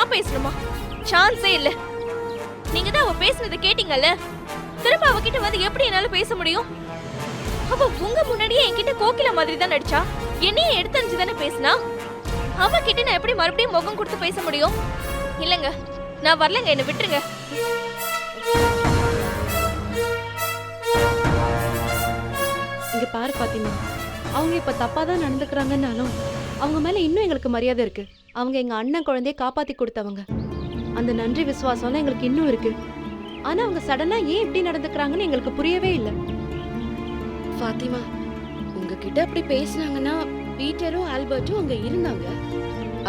நான் பேசணுமா? சான்ஸே இல்ல. நீங்க தான் அவ பேசுனதை கேட்டீங்கல்ல. திரும்ப அவகிட்ட வந்து எப்படி என்னால பேச முடியும்? அவ உங்க முன்னாடியே என்கிட்ட கோகிலா மாதிரி தான் நடிச்சா. என்னையே எடுத்தறிஞ்சு தானே பேசினா. அவகிட்ட நான் எப்படி மறுபடியும் முகம் கொடுத்து பேச முடியும்? இல்லங்க, நான் வரலங்க, என்ன விட்டுருங்க. இங்க பாரு பாத்திமா, அவங்க இப்ப தப்பா தான் நடந்துக்கிறாங்கன்னாலும் அவங்க மேல இன்னும் எங்களுக்கு மரியாதை இருக்கு. அவங்க எங்க அண்ணன் குழந்தைய காப்பாத்தி கொடுத்தவங்க. அந்த நன்றி விசுவாசம்லாம் எங்களுக்கு இன்னும் இருக்கு. ஆனா அவங்க சடனா ஏன் இப்படி நடந்துக்கிறாங்கன்னு எங்களுக்கு புரியவே இல்லை. ஃபாத்திமா, உங்ககிட்ட அப்படி பேசினாங்கன்னா பீட்டரும் ஆல்பர்ட்டும் அங்க இருந்தாங்க,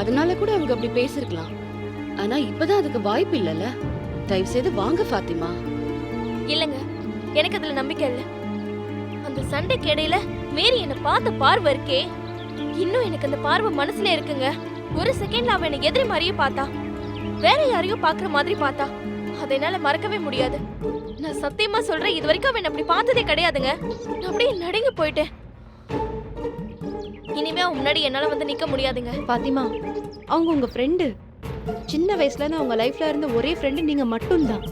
அதனால கூட அவங்க அப்படி பேசிருக்கலாம். ஆனா இப்பதான் அதுக்கு வாய்ப்பு இல்லைல்ல. தயவு செய்து வாங்க ஃபாத்திமா. இல்லங்க, எனக்கு அதுல நம்பிக்கை இல்ல. அந்த சண்டைக்கு இடையில மேரி என்ன பார்த்த பார்வை இருக்கே, இன்னும் எனக்கு அந்த பார்வை மனசுல இருக்குங்க. ஒரு செகண்ட்ல அவ என்ன எதிரி மாதிரியே பார்த்தா, வேற யாரையோ பாக்குற மாதிரி பார்த்தா. அதை என்னால மறக்கவே முடியாது. நான் சத்தியமா சொல்றேன், இது வரைக்கும் அவன் அப்படி பார்த்ததே கிடையாதுங்க. நான் அப்படியே நடுங்கி போயிட்டேன். இனிமே அவன் முன்னாடி என்னால வந்து நிக்க முடியாதுங்க. பாத்திமா, அவங்க உங்க ஃப்ரெண்டு. சின்ன வயசுல இருந்து அவங்க லைஃப்ல இருந்த ஒரே ஃப்ரெண்டு நீங்க மட்டும்தான்.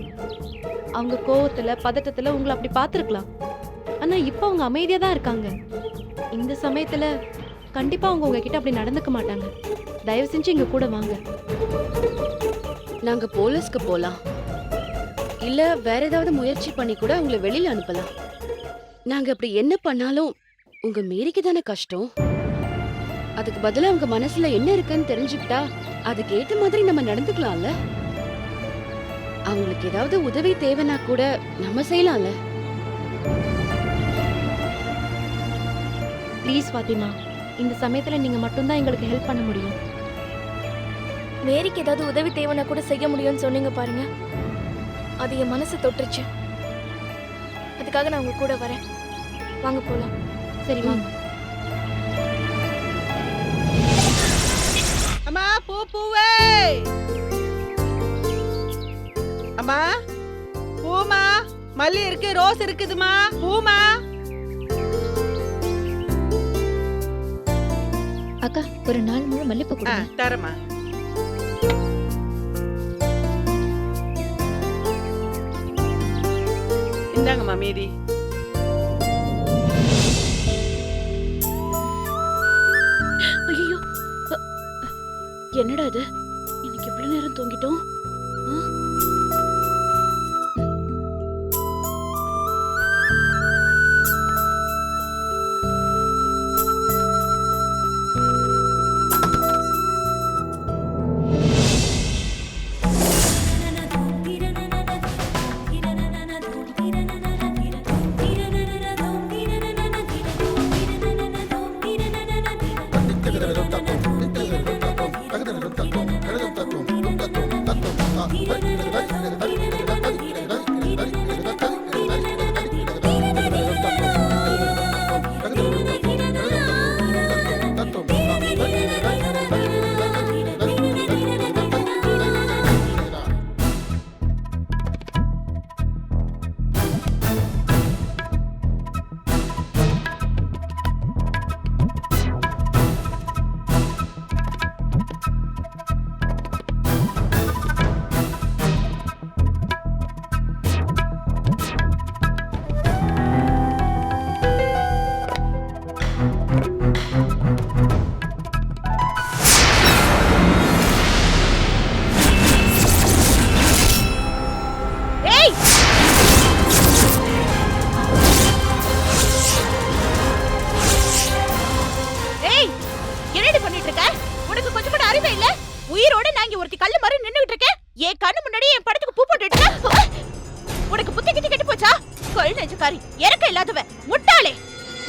அவங்க கோவத்துல பதட்டத்துல உங்களை அப்படி பார்த்திருக்கலாம். ஆனா இப்ப அவங்க அமைதியா தான் இருக்காங்க. இந்த சமயத்துல கண்டிப்பா அவங்க உங்ககிட்ட அப்படி நடந்துக்க மாட்டாங்க. தயவு செஞ்சு இங்க கூட வாங்க. நாங்க போலீஸ்க்கு போலாம், இல்ல வேற ஏதாவது முயற்சி பண்ணி கூட உங்களை வெளியில அனுப்பலாம். நாங்க அப்படி என்ன பண்ணாலும் உங்க மேரிக்கு தானே கஷ்டம். அதுக்கு பதிலா உங்க மனசுல என்ன இருக்குன்னு தெரிஞ்சுக்கிட்டா அதுக்கு ஏத்த மாதிரி நம்ம நடந்துக்கலாம்ல. அவங்களுக்கு ஏதாவது உதவி தேவைன்னா கூட நம்ம செய்யலாம்ல. ப்ளீஸ் ஃபாத்திமா, இந்த சமயத்துல நீங்க மட்டும்தான் எங்களுக்கு ஹெல்ப் பண்ண முடியும். மேரிக்கு ஏதாவது உதவி தேவைன்னா கூட செய்ய முடியும்னு சொன்னீங்க பாருங்க, அது என் மனசை தொட்டுருச்சு. அதுக்காக நான் உங்க கூட வரேன். வாங்க போலாம். சரி வாங்க. அம்மா பூவே, அம்மா பூமா, மல்லி இருக்கு, ரோஸ் இருக்குதுமா. பூமா. அக்கா, ஒரு 4 முழம் மல்லிப்பூ கொடுங்க. தரமா. இந்தாங்கம்மா மீதி. ஐயோ, என்னடா இது? இன்னைக்கு இவ்வளவு நேரம் தூங்கிட்டோம்.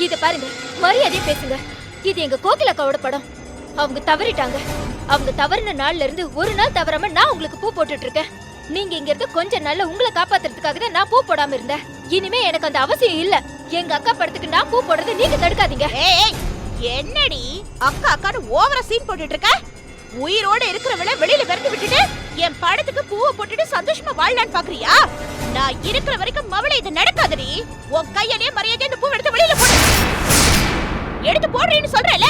இத பாருங்க, மரியாதையா பேசுங்க. இது எங்க கோகிலாக்காவோட படம். அவங்க தவறிட்டாங்க. அவங்க தவறின நாள்ல இருந்து ஒரு நாள் தவறாம நான் உங்களுக்கு பூ போட்டுட்டு இருக்கேன். நீங்க இங்க இருந்து கொஞ்ச நாள்ல உங்களை காப்பாத்துறதுக்காக தான் நான் பூ போடாம இருந்தேன். இனிமே எனக்கு அந்த அவசியம் இல்ல. எங்க அக்கா படத்துக்கு நான் பூ போடுறதை நீங்க தடுக்காதீங்க. ஏய், என்னடி அக்கா அக்கான்னு ஓவரா சீன் போட்டுட்டு இருக்க? உயிரோட இருக்கிறவள வெளியில விரட்டி விட்டுட்டு என் படத்துக்கு பூவை போட்டுட்டு சந்தோஷமா வாழலான்னு பாக்குறியா? நான் இருக்கிற வரைக்கும் மவளை இது நடக்காதடி. உன் கையாலே மரியாதை இந்த பூவை எடுத்து வெளியில போடு. எடுத்து போடுறேன்னு சொல்றேல.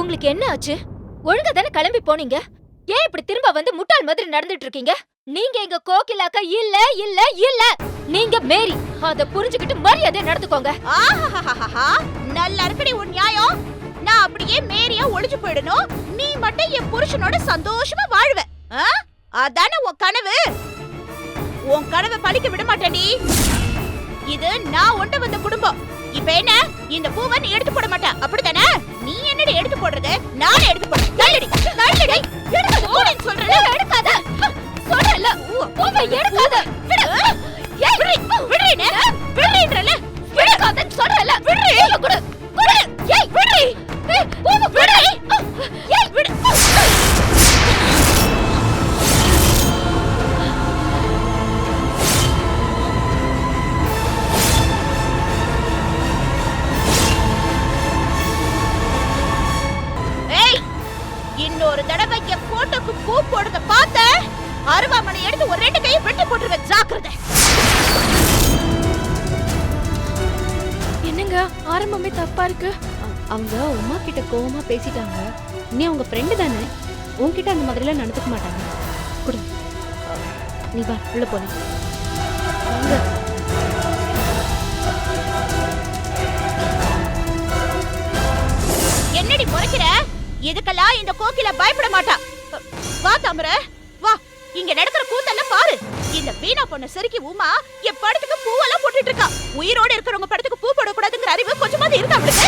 உங்களுக்கு என்ன ஆச்சு? ஒழுங்கா தானே கிளம்பி போனீங்க. ஏன் இப்படி திரும்ப வந்து முட்டாள் மாதிரி நடந்துட்டு இருக்கீங்க? நீங்க எங்க கோகிலாக்கா இல்ல இல்ல இல்ல. நீங்க மேரி. அத புரிஞ்சுக்கிட்டு மரியாதையா நடந்துக்கோங்க. ஆஹாஹாஹா, நல்லா இருக்குடி உன் நியாயம். நான் அப்படியே மேரியா ஒளிஞ்சு போயிடணும், நீ மட்டும் என் புருஷனோட சந்தோஷமா வாழ்வ. ஆ? அதானே உன் கனவு. உன் கனவை பழிக்க விட மாட்டேன்டி. இது நான் ஒண்ட வந்த குடும்பம். இப்ப என்ன, இந்த பூவை நீ எடுத்து போட மாட்ட, அப்படிதானே? நீ என்னடி எடுத்து போடுறது? நானே எடுத்து போடுறேன். தள்ளுடி, தள்ளுடி. எடுக்காத, போடுன்னு சொல்றேன். எடுக்காத. சொல்றேன்ல, பூவை எடுக்காத. விடு. ஏய், விடுறேனே. விடுறேன்றல. எடுக்காதன்னு சொல்றேன்ல. விடு. குடு. குடு. ஏய், விடு. ஏய், பூவை விடு. ஏய், விடு. இன்னொரு தடவை என் போட்டோக்கு பூ போடுறத பார்த்த அருவாமனை எடுத்து ஒரு 2 கையை வெட்டி போட்டுருவேன். ஜாக்கிரதை. என்னங்க ஆரம்பமே தப்பா இருக்கு. அவங்க உமா கிட்ட கோவமா பேசிட்டாங்க. நீ அவங்க ஃப்ரெண்டு தானே, உன்கிட்ட அந்த மாதிரிலாம் நடந்துக்க மாட்டாங்க. குடு, நீ வா உள்ள போலாம். வாங்க. என்னடி முறைக்கிற? இதுக்கெல்லாம் இந்த கோகிலா பயப்பட மாட்டா. வா தாமர, வா. இங்க நடக்கிற கூத்தெல்லாம் பாரு. இந்த வீணா பொண்ணு சரிக்கு உமா என் படத்துக்கு பூவெல்லாம் போட்டுட்டு இருக்கா. உயிரோட இருக்கிறவங்க படத்துக்கு பூ போடக்கூடாதுங்கிற அறிவு கொஞ்சமாவது இருக்கா அவளுக்கு?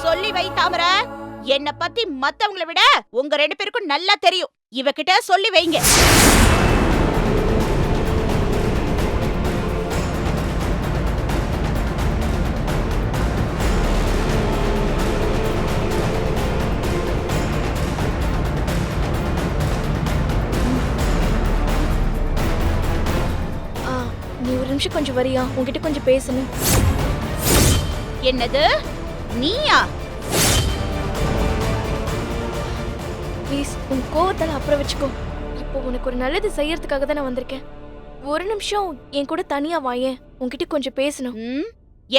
சொல்லி வை தாமர. என்னை பத்தி மத்தவங்களை விட உங்க 2 பேருக்கும் நல்லா தெரியும். இவகிட்ட சொல்லி வைங்க. நீ ஒரு நிமிஷம் கொஞ்சம் வரியா, உன்கிட்ட கொஞ்சம் பேசணும். என்னது, நீயா? ப்ளீஸ் உன் கோவத்தால அப்புறம் வச்சுக்கோ. இப்போ உனக்கு ஒரு நல்லது செய்யறதுக்காக தான் நான் வந்திருக்கேன். ஒரு நிமிஷம் என் கூட தனியா வாயேன், உன்கிட்ட கொஞ்சம் பேசணும்.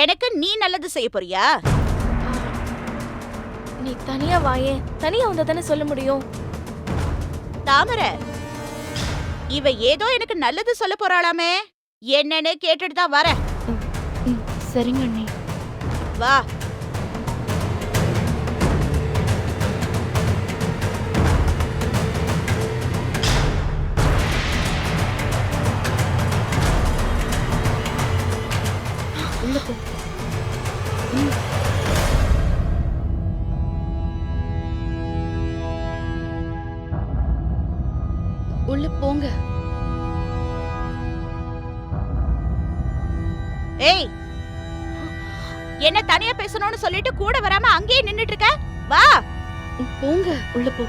எனக்கு நீ நல்லது செய்ய போறியா? நீ தனியா வாயேன், தனியா வந்தா தானே சொல்ல முடியும். தாமர, இவ ஏதோ எனக்கு நல்லது சொல்ல போறாளாமே, என்னன்னு கேட்டுட்டு தான் வரேன். சரிங்க அண்ணி. வா. உள்ள போ. உள்ள போங்க. ஏய், என்ன தனியா பேசணும்னு சொல்லிட்டு கூட வராம அங்கேயே நின்னுட்டு இருக்க? வா. போங்க. உள்ள போ.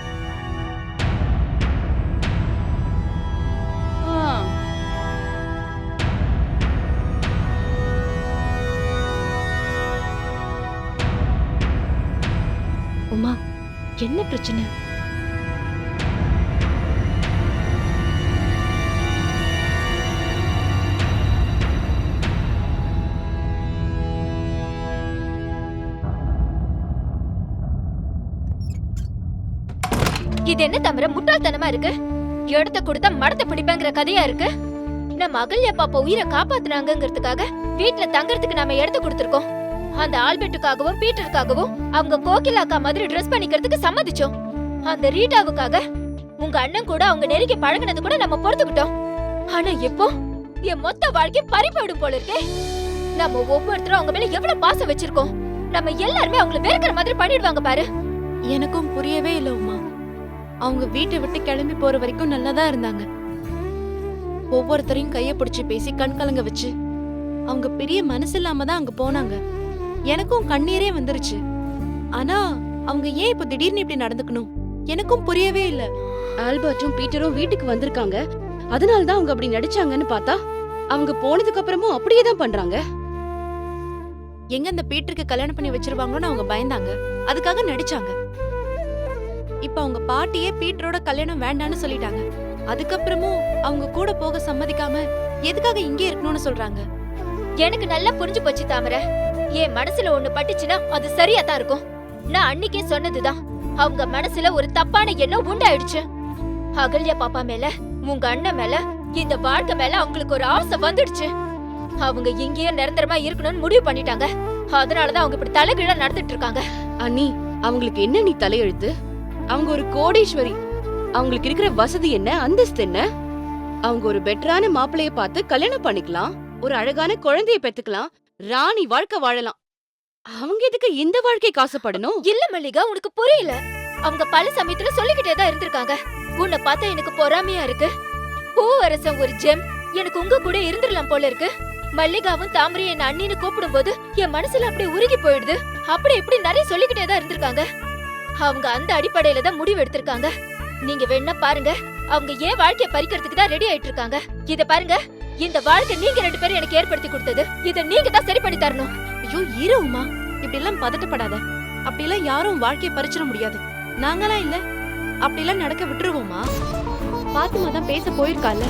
உமா, என்ன பிரச்சனை? இது என்ன தவிர முட்டாள்தனமா இருக்கு? எடுத்த கொடுத்தா மடத்தை பிடிப்பேங்கிற கதையா இருக்கு. நம்ம அகல்யா பாப்பா உயிரை காப்பாத்துனாங்கிறதுக்காக வீட்டுல தங்கறதுக்கு நாம எடுத்து கொடுத்திருக்கோம். அந்த ஆல்பர்ட்டுக்காகவும் பீட்டருக்காகவும் அவங்க கோகிலாக்கா மாதிரி ட்ரெஸ் பண்ணிக்கிறதுக்கு சம்மதிச்சோம். அந்த ரீட்டாவுக்காக உங்க அண்ணன் கூட அவங்க நெருங்கி பழகினது கூட நம்ம பொறுத்துக்கிட்டோம். ஆனா இப்போ என் மொத்த வாழ்க்கை பறிபோயிடும் போல இருக்கே. நம்ம ஒவ்வொருத்தரும் அவங்க மேல எவ்வளவு பாசம் வச்சிருக்கோம். நம்ம எல்லாருமே அவங்கள வெறுக்கிற மாதிரி பண்ணிடுவாங்க பாரு. எனக்கும் புரியவே இல்ல உமா. அவங்க வீட்டை விட்டு கிளம்பி போற வரைக்கும் நல்லாதான் இருந்தாங்க. ஒவ்வொருத்தரையும் கைய பிடிச்சு பேசி கண் கலங்க வச்சு அவங்க பெரிய மனசு இல்லாம தான் அங்க போனாங்க. எனக்கும் கண்ணீரே வந்துருச்சு. ஆனா அவங்க ஏன் இப்ப திடீர்னு இப்படி நடந்துக்கணும் எனக்கும் புரியவே இல்ல. ஆல்பர்ட்டும் பீட்டரும் வீட்டுக்கு வந்திருக்காங்க, அதனாலதான் அவங்க அப்படி நடிச்சாங்கன்னு பார்த்தா அவங்க போனதுக்கு அப்புறமும் அப்படியே தான் பண்றாங்க. எங்க அந்த பீட்டருக்கு கல்யாணம் பண்ணி வச்சிருவாங்களோன்னு அவங்க பயந்தாங்க, அதுக்காக நடிச்சாங்க. இப்ப அவங்க பாட்டியே பீட்டரோட கல்யாணம் வேண்டான்னு சொல்லிட்டாங்க. அதுக்கப்புறமும் அவங்க கூட போக சம்மதிக்காம எதுக்காக இங்கே இருக்கணும்னு சொல்றாங்க. எனக்கு நல்லா புரிஞ்சு போச்சு தாமரை. என் மனசுல ஒண்ணு பட்டுச்சுன்னா அது சரியா தான் இருக்கும். நான் அன்னைக்கே சொன்னதுதான். அவங்க மனசுல ஒரு தப்பான எண்ணம் உண்டாயிடுச்சு. அகல்யா பாப்பா மேல, உங்க அண்ணன் மேல, இந்த வாழ்க்கை மேல அவங்களுக்கு ஒரு ஆசை வந்துடுச்சு. அவங்க இங்கேயே நிரந்தரமா இருக்கணும்னு முடிவு பண்ணிட்டாங்க. அதனாலதான் அவங்க இப்படி தலைகீழா நடந்துட்டு இருக்காங்க. அண்ணி, அவங்களுக்கு என்ன நீ தலையெழுத்து? அவங்க ஒரு கோடீஸ்வரி. அவங்களுக்கு இருக்கிற வசதி என்ன, அந்தஸ்து என்ன? அவங்க ஒரு பெட்டரான மாப்பிளைய பார்த்து கல்யாணம் பண்ணிக்கலாம், ஒரு அழகான குழந்தைய பெத்துக்கலாம், ராணி வாழ்க்கை வாழலாம். அவங்க எதுக்கு இந்த வாழ்க்கைக்கு ஆசைப்படணும்? இல்ல மல்லிகா, உனக்கு புரியல. அவங்க பல சமயத்துல சொல்லிக்கிட்டே தான் இருந்திருக்காங்க. உன்னை பார்த்தா எனக்கு பொறாமையா இருக்கு. பூவரசன் ஒரு ஜெம், எனக்கு உங்க கூட இருந்துடலாம் போல இருக்கு. மல்லிகாவும் தாமரையும் என்ன அண்ணின்னு கூப்பிடும் போது என் மனசுல அப்படியே உருகி போயிடுது. அப்படி இப்படி நிறைய சொல்லிக்கிட்டே தான் இருந்திருக்காங்க. அவங்க அந்த அடிப்படையில தான் முடிவு எடுத்திருக்காங்க. நீங்க வேணா பாருங்க, அவங்க ஏன் வாழ்க்கைய பறிக்கிறதுக்கு தான் ரெடி ஆயிட்டு இருக்காங்க. இத பாருங்க, இந்த வாழ்க்கை நீங்க 2 பேரும் எனக்கு ஏற்படுத்தி கொடுத்தது. இத நீங்க தான் சரி பண்ணி தரணும். ஐயோ இரு உமா, இப்படி எல்லாம் பதட்டப்படாத. அப்படி எல்லாம் யாரும் வாழ்க்கைய பறிச்சிட முடியாது. நாங்களாம் இல்ல, அப்படி எல்லாம் நடக்க விட்டுருவோமா? பாத்துமா தான் பேச போயிருக்கால,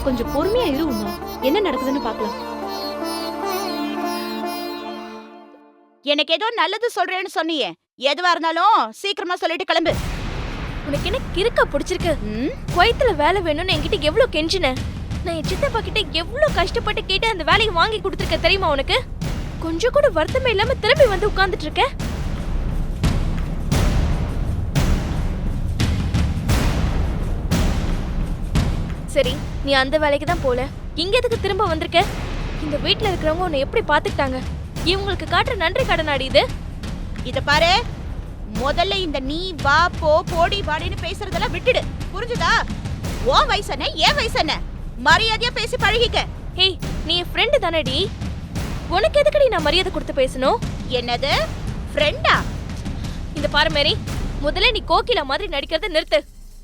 கொஞ்சம் பொறுமையா இரு உமா. என்ன நடக்குதுன்னு பாக்கலாம். எனக்கு ஏதோ நல்லது சொல்றேன்னு சொன்னியே, எதுவா இருந்தாலும் சீக்கிரமா சொல்லிட்டு கிளம்பு. உனக்கு என்ன கிறுக்கா பிடிச்சிருக்கு? குவைத்துல வேலை வேணும்னு என்கிட்ட எவ்வளவு கெஞ்சின. நான் என் சித்தப்பா கிட்ட எவ்வளவு கஷ்டப்பட்டு கேட்டு அந்த வேலையை வாங்கி கொடுத்துருக்க தெரியுமா உனக்கு? கொஞ்சம் கூட வருத்தமே இல்லாம திரும்பி வந்து உட்கார்ந்துட்டு இருக்க. சரி, நீ அந்த வேலைக்கு தான் போல, இங்க எதுக்கு திரும்ப வந்திருக்க? இந்த வீட்ல இருக்கிறவங்க உன்னை எப்படி பாத்துக்கிட்டாங்க? இவங்களுக்கு காட்டுற நன்றி கடனாடி இது. இத பாரு, முதல்ல இந்த நீ வா போ போடி பாடின்னு பேசுறதெல்லாம் விட்டுடு, புரிஞ்சுதா? ஓ வயசு என்ன, ஏன் வயசு என்ன? மரியாதையா பேசி பழகிக்க. ஹேய், நீ என் ஃப்ரெண்டு தானடி? உனக்கு எதுக்கடி நான் மரியாதை கொடுத்து பேசணும்? என்னது ஃப்ரெண்டா? இந்த பாரு மேரி, முதல்ல நீ கோகிலா மாதிரி நடிக்கிறத நிறுத்து.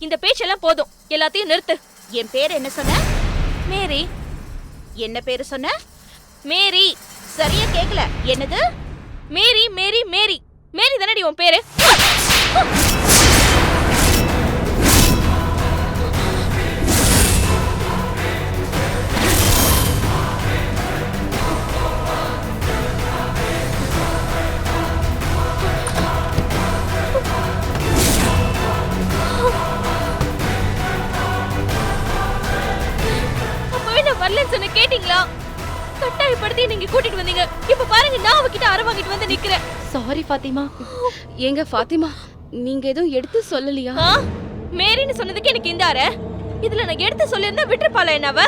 இந்த பேச்செல்லாம் போதும், எல்லாத்தையும் நிறுத்து. என் பேர் என்ன சொன்ன? மேரி. என்ன பேரு சொன்ன? மேரி. சரியா கேக்கல. என்னது? மேரி மேரி மேரி. மேரி தானடி உன் பேரு? அப்பவே நான் வரலன்னு சொன்ன கேட்டீங்களா? கட்டாயப்படுத்தி நீங்க கூட்டிட்டு வந்தீங்க. இப்ப பாருங்க, நான் அவகிட்ட அரை வாங்கிட்டு வந்து நிக்கிறேன். சாரி ஃபாத்திமா. ஏங்க ஃபாத்திமா, நீங்க எதுவும் எடுத்து சொல்லலையா? மேரின்னு சொன்னதுக்கு எனக்கு இந்த அரை. இதுல நான் எடுத்து சொல்லிருந்தா விட்டுருப்பாளா என்னவ?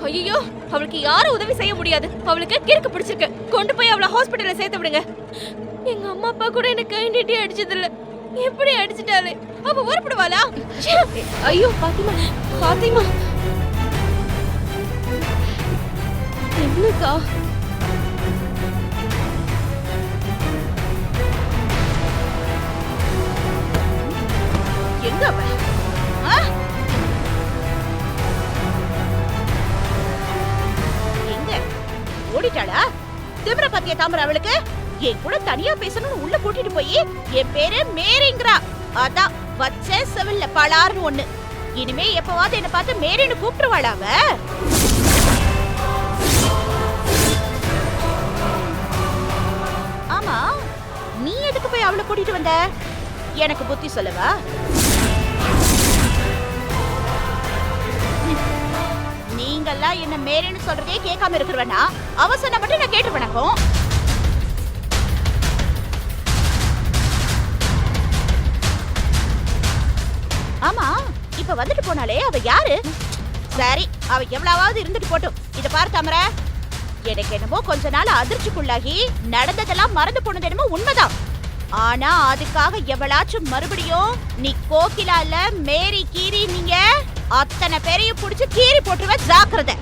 ஐயோ, அவளுக்கு யாரும் உதவி செய்ய முடியாது. அவளுக்கு கிறுக்கு பிடிச்சிருக்கு. கொண்டு போய் அவளை ஹாஸ்பிட்டல்ல சேர்த்து விடுங்க. எங்க அம்மா அப்பா கூட எனக்கு கை நீட்டி அடிச்சது இல்ல. எப்படி அடிச்சிட்டாலே? அவ உருப்படுவாளா? ஐயோ ஃபாத்திமா, ஃபாத்திமா என்னக்கா? எங்க அவ? ஆ? எங்க ஓடிட்டாளா? திமிர பத்திய தாமரை அவளுக்கு. என் கூட தனியா பேசணும்னு உள்ள கூட்டிட்டு போய் என் பேரு மேரிங்கிறா. அதான் வச்ச செவில்ல பலார்னு ஒண்ணு. இனிமே எப்பவாவது என்ன பார்த்து மேரின்னு கூப்பிட்டுருவாளா அவ? ஆமா, நீ எதுக்கு போய் அவளை கூட்டிட்டு வந்த? எனக்கு புத்தி சொல்லவா? நீங்கெல்லாம் என்ன மேரின்னு சொல்றதே கேட்காம இருக்கிறவனா? அவ சொன்ன மட்டும் நான் கேட்டுருவேனாக்கும். ஆமா, இப்ப வந்துட்டு போனாலே அவ யாரு? சரி, அவ எவ்வளவாவது இருந்துட்டு போட்டும். இத பாரு தாமரை, எனக்கு என்னமோ கொஞ்ச நாள் அதிர்ச்சிக்குள்ளாகி நடந்ததெல்லாம் மறந்து போனது என்னமோ உண்மைதான். ஆனா அதுக்காக எவளாச்சும் மறுபடியும் நீ கோகிலா இல்ல மேரி கீரி நீங்க அத்தனை பேரையும் புடிச்சு கீறி போட்டுருவ, ஜாக்கிரதை.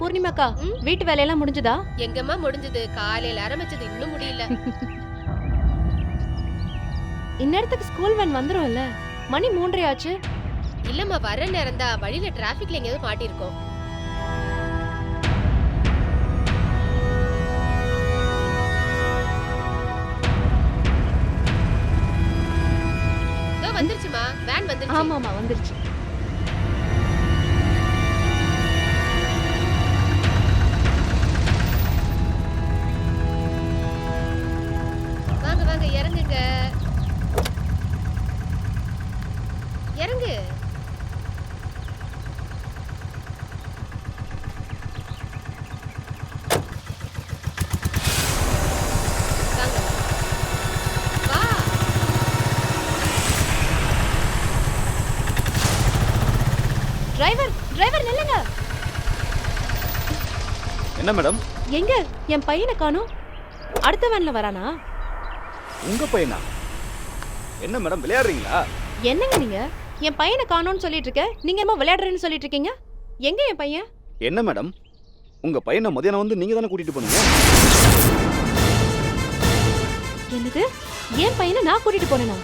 பூர்ணிமாக்கா வீட்டு வேலையெல்லாம் முடிஞ்சதா? எங்கம்மா முடிஞ்சது? காலையில ஆரம்பிச்சது இன்னும் முடியல. இந்நேரத்துக்கு ஸ்கூல் வேன் வந்துரும்ல. மணி 3:30 ஆச்சு. இல்லம்மா, வர நேரம் தான். வழியில டிராபிக்ல எங்கேயாவது மாட்டிருக்கோம். வந்துருச்சுமா, வேன் வந்துருச்சு. ஆமாமா வந்துருச்சு. வாங்க வாங்க, இறங்குங்க. இறங்கு. வாங்க. வா. டிரைவர் நில்லுங்க. என்ன மேடம்? எங்க என் பையனை காணோம்? அடுத்த வேன்ல வரானா? உங்க பையனா? என்ன மேடம் விளையாடுறீங்களா? என்னங்க நீங்க என் பையனை காணோம்னு சொல்லிட்டு இருக்க, நீங்க என்ன விளையாடுறேன்னு சொல்லிட்டு இருக்கீங்க? எங்க என் பையன்? என்ன மேடம், உங்க பையனை மதியானம் வந்து நீங்க தானே கூட்டிட்டு போனீங்க. என்னது? என் பையனை நான் கூட்டிட்டு போனேனா?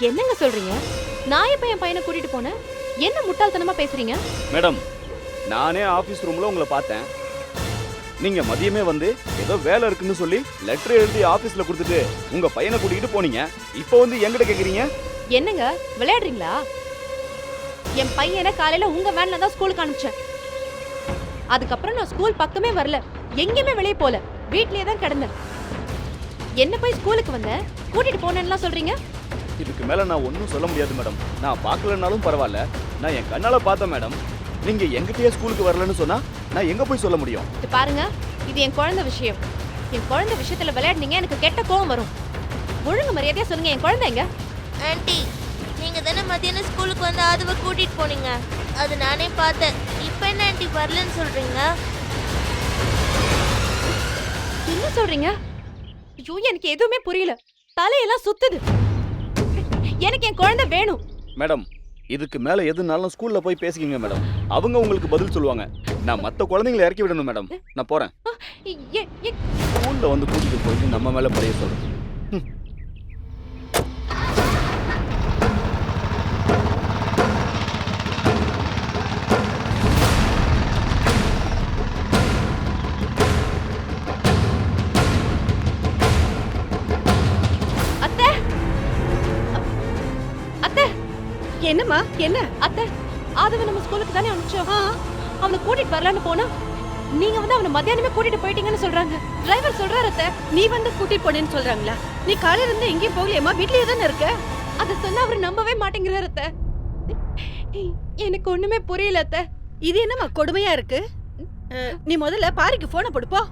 என்னங்க சொல்றீங்க? நான் எப்ப என் பையனை கூட்டிட்டு போனேன்? என்ன முட்டாள்தனமா பேசுறீங்க? மேடம், நானே ஆபீஸ் ரூம்ல உங்களை பார்த்தேன். நீங்க மதியமே வந்து ஏதோ வேலை இருக்குன்னு சொல்லி லெட்டர் எழுதி ஆபீஸ்ல கொடுத்துட்டு உங்க பையனை கூட்டிட்டு போனீங்க. இப்போ வந்து என்கிட்ட கேக்குறீங்க? என்னங்க விளையாடுறீங்களா? என் பையனை காலையில உங்க வேன்ல தான் ஸ்கூலுக்கு அனுப்பிச்சேன். அதுக்கப்புறம் நான் ஸ்கூல் பக்கமே வரல, எங்கேயுமே வெளியே போல, வீட்லயே தான் கிடந்தேன். என்ன போய் ஸ்கூலுக்கு வந்தேன், கூட்டிட்டு போனேன்னுலாம் சொல்றீங்க? இதுக்கு மேல நான் ஒன்றும் சொல்ல முடியாது மேடம். நான் பார்க்கலனாலும் பரவாயில்ல, நான் என் கண்ணால பார்த்தேன் மேடம். நீங்க எங்கிட்டயே ஸ்கூலுக்கு வரலன்னு சொன்னா நான் எங்க போய் சொல்ல முடியும்? இது பாருங்க, இது என் குழந்தை விஷயம். என் குழந்தை விஷயத்துல விளையாடுனீங்க, எனக்கு கெட்ட கோவம் வரும். ஒழுங்கு மரியாதையா சொல்லுங்க, என் குழந்தைங்க. ஆன்ட்டி, நீங்க தானே மதியானம் ஸ்கூலுக்கு வந்து ஆதுவை கூட்டிட்டு போனீங்க. அது நானே பார்த்தேன். இப்போ என்ன ஆன்ட்டி வரலன்னு சொல்றீங்க? என்ன சொல்றீங்க? ஐயோ, எனக்கு எதுவுமே புரியல, தலையெல்லாம் சுத்துது. எனக்கு என் குழந்தை வேணும். மேடம், இதுக்கு மேல எதுனாலும் ஸ்கூல்ல போய் பேசிக்கிங்க மேடம். அவங்க உங்களுக்கு பதில் சொல்லுவாங்க. நான் மத்த குழந்தைங்களை இறக்கி விடணும் மேடம். நான் போறேன். ஸ்கூல்ல வந்து கூட்டிட்டு போயிட்டு நம்ம மேல பழைய சொல்றேன். அத்தை, அத்தை, என்னம்மா என்ன? அத்தை, ஆதவ நம்ம ஸ்கூலுக்கு தானே அனுப்பிச்சோம். அவனை கூட்டிட்டு வரலான்னு போனா நீங்க வந்து அவனை மத்தியானமே கூட்டிட்டு போயிட்டீங்கன்னு சொல்றாங்க. டிரைவர் சொல்றாரு அத்தை. நீ வந்து கூட்டிட்டு போனேன்னு சொல்றாங்களா? நீ காலையில இருந்து எங்கேயும் போகலையம்மா, வீட்லயே தானே இருக்க. அத சொன்னா அவர் நம்பவே மாட்டேங்கிறாரு அத்தை. எனக்கு ஒண்ணுமே புரியல அத்தை. இது என்னம்மா கொடுமையா இருக்கு? நீ முதல்ல பாரிக்கு போனை போடுப்போ.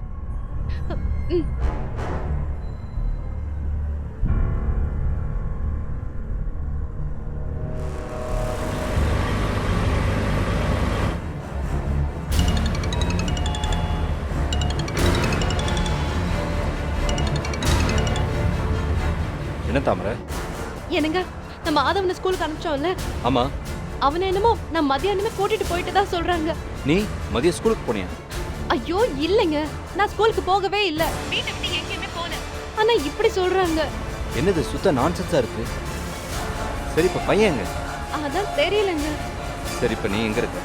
என்ன தாமரை? என்னங்க, நம்ம ஆதவனை ஸ்கூலுக்கு அனுப்பிச்சோம்ல, ஆமா, அவனை என்னமோ நான் மத்தியானமே கூட்டிட்டு போயிட்டு தான் சொல்றாங்க. நீ மதிய ஸ்கூலுக்கு போனியா? ஐயோ இல்லைங்க, நான் ஸ்கூலுக்கு போகவே இல்ல, வீட்டை விட்டு எங்கேயுமே போல. ஆனா இப்படி சொல்றாங்க. என்னது சுத்த நான்சென்ஸா இருக்கு. சரி, இப்ப பையன் எங்க? அதான் தெரியலங்க. சரி, இப்ப நீ எங்க இருக்க?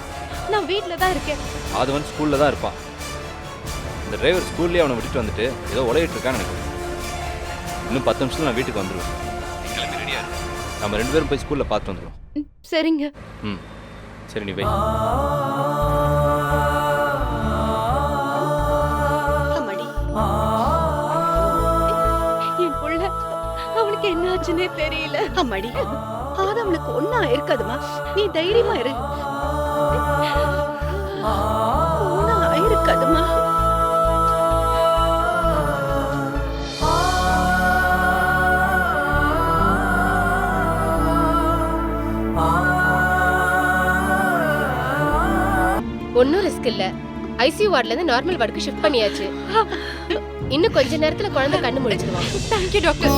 நான் வீட்ல தான் இருக்கேன். ஆதவன் ஸ்கூல்ல தான் இருப்பான். இந்த டிரைவர் ஸ்கூல்லயே அவனை விட்டுட்டு வந்துட்டு ஏதோ உலகிட்டு இருக்கான்னு நினைக்கிறேன். இன்னும் 10 நிமிஷத்துல நான் வீட்டுக்கு வந்துடுவேன். கிளம்பி ரெடியா இருக்கு. நம்ம 2 பேரும் போய் ஸ்கூல்ல பார்த்து வந்துடுவோம். சரிங்க. சரி, நீ வை. என் புள்ள, அவனுக்கு என்ன ஆச்சுன்னே தெரியல. அம்மாடி, ஆதவனுக்கு ஒண்ணா இருக்காதுமா, நீ தைரியமா இரு. ஒண்ணா இருக்காதுமா. ஒன்னும் ரிஸ்க் இல்ல. ஐசியூ வார்ட்ல இருந்து நார்மல் வார்டுக்கு ஷிஃப்ட் பண்ணியாச்சு. இன்னும் கொஞ்ச நேரத்துல குழந்தை கண்ணு முழிச்சிடுவான். Thank you doctor.